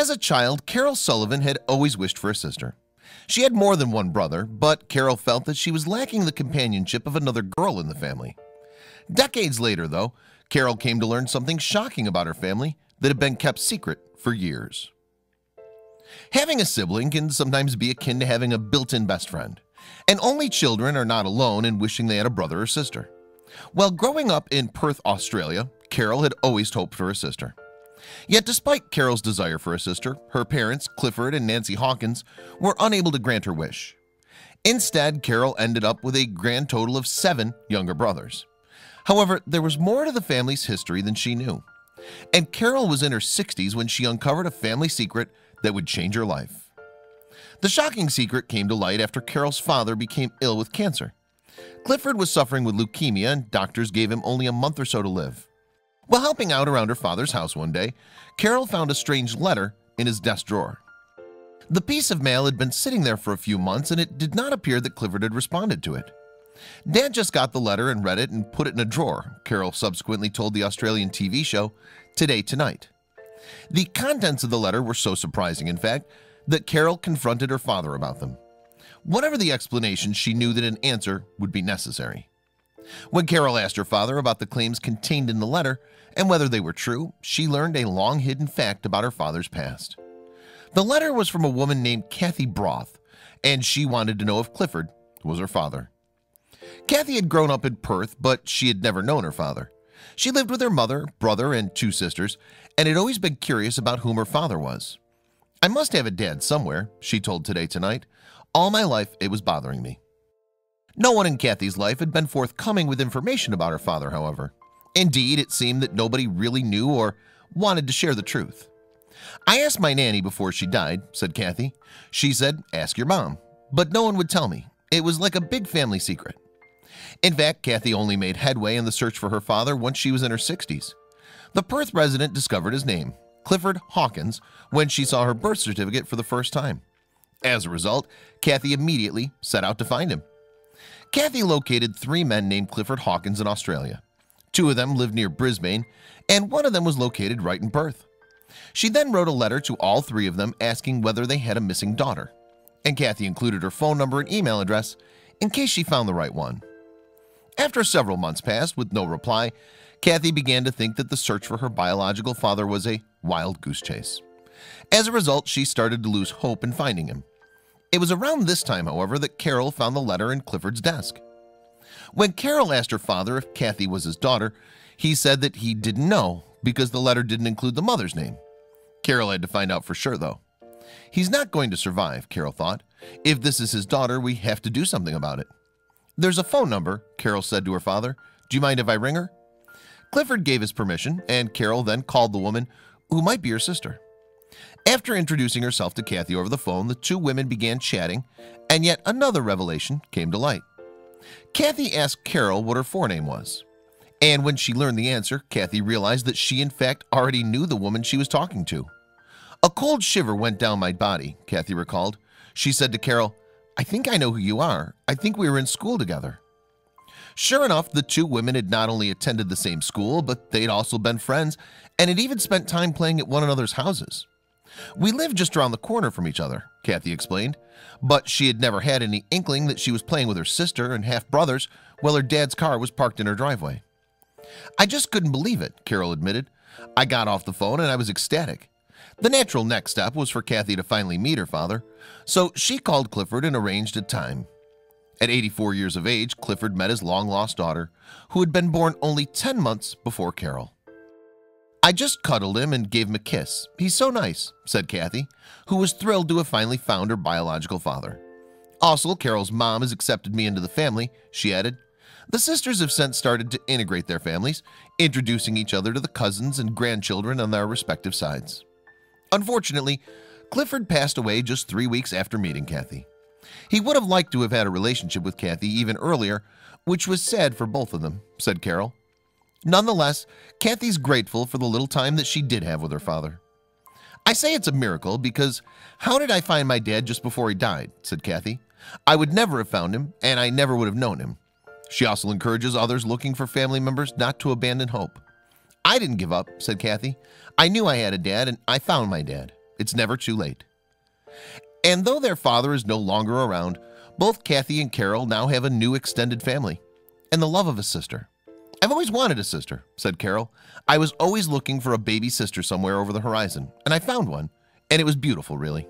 As a child, Carrol Sullivan had always wished for a sister. She had more than one brother, but Carrol felt that she was lacking the companionship of another girl in the family. Decades later, though, Carrol came to learn something shocking about her family that had been kept secret for years. Having a sibling can sometimes be akin to having a built-in best friend, and only children are not alone in wishing they had a brother or sister. While growing up in Perth, Australia, Carrol had always hoped for a sister. Yet despite Carrol's desire for a sister, her parents, Clifford and Nancy Hawkins, were unable to grant her wish. Instead, Carrol ended up with a grand total of 7 younger brothers. However, there was more to the family's history than she knew, and Carrol was in her 60s when she uncovered a family secret that would change her life. The shocking secret came to light after Carrol's father became ill with cancer. Clifford was suffering with leukemia, and doctors gave him only a month or so to live. While helping out around her father's house one day, Carrol found a strange letter in his desk drawer. The piece of mail had been sitting there for a few months, and it did not appear that Clifford had responded to it. Dad just got the letter and read it and put it in a drawer, Carrol subsequently told the Australian TV show Today Tonight. The contents of the letter were so surprising, in fact, that Carrol confronted her father about them. Whatever the explanation, she knew that an answer would be necessary. When Carrol asked her father about the claims contained in the letter and whether they were true, she learned a long-hidden fact about her father's past. The letter was from a woman named Kathy Broth, and she wanted to know if Clifford was her father. Kathy had grown up in Perth, but she had never known her father. She lived with her mother, brother, and 2 sisters, and had always been curious about whom her father was. "I must have a dad somewhere," she told Today Tonight. "All my life it was bothering me." No one in Kathy's life had been forthcoming with information about her father, however. Indeed, it seemed that nobody really knew or wanted to share the truth. "I asked my nanny before she died," said Kathy. "She said, 'Ask your mom,' but no one would tell me. It was like a big family secret." In fact, Kathy only made headway in the search for her father once she was in her 60s. The Perth resident discovered his name, Clifford Hawkins, when she saw her birth certificate for the first time. As a result, Kathy immediately set out to find him. Kathy located 3 men named Clifford Hawkins in Australia. 2 of them lived near Brisbane, and 1 of them was located right in Perth. She then wrote a letter to all 3 of them asking whether they had a missing daughter, and Kathy included her phone number and email address in case she found the right one. After several months passed with no reply, Kathy began to think that the search for her biological father was a wild goose chase. As a result, she started to lose hope in finding him. It was around this time, however, that Carrol found the letter in Clifford's desk. When Carrol asked her father if Kathy was his daughter, he said that he didn't know because the letter didn't include the mother's name. Carrol had to find out for sure, though. "He's not going to survive," Carrol thought. "If this is his daughter, we have to do something about it." "There's a phone number," Carrol said to her father. "Do you mind if I ring her?" Clifford gave his permission, and Carrol then called the woman who might be her sister. After introducing herself to Kathy over the phone, the 2 women began chatting, and yet another revelation came to light. Kathy asked Carrol what her forename was, and when she learned the answer, Kathy realized that she in fact already knew the woman she was talking to. "A cold shiver went down my body," Kathy recalled. She said to Carrol, "I think I know who you are. I think we were in school together." Sure enough, the 2 women had not only attended the same school, but they'd also been friends and had even spent time playing at one another's houses. "We lived just around the corner from each other," Kathy explained, but she had never had any inkling that she was playing with her sister and half-brothers while her dad's car was parked in her driveway. "I just couldn't believe it," Carrol admitted. "I got off the phone and I was ecstatic." The natural next step was for Kathy to finally meet her father, so she called Clifford and arranged a time. At 84 years of age, Clifford met his long-lost daughter, who had been born only 10 months before Carrol. "I just cuddled him and gave him a kiss. He's so nice," said Kathy, who was thrilled to have finally found her biological father. "Also, Carrol's mom has accepted me into the family," she added. The sisters have since started to integrate their families, introducing each other to the cousins and grandchildren on their respective sides. Unfortunately, Clifford passed away just 3 weeks after meeting Kathy. He would have liked to have had a relationship with Kathy even earlier, which was sad for both of them, said Carrol. Nonetheless, Kathy's grateful for the little time that she did have with her father. "I say it's a miracle because how did I find my dad just before he died?" said Kathy. "I would never have found him, and I never would have known him." She also encourages others looking for family members not to abandon hope. "I didn't give up," said Kathy. "I knew I had a dad, and I found my dad." It's never too late. And though their father is no longer around, both Kathy and Carol now have a new extended family and the love of a sister. "I've always wanted a sister," said Carol. "I was always looking for a baby sister somewhere over the horizon, and I found one, and it was beautiful, really."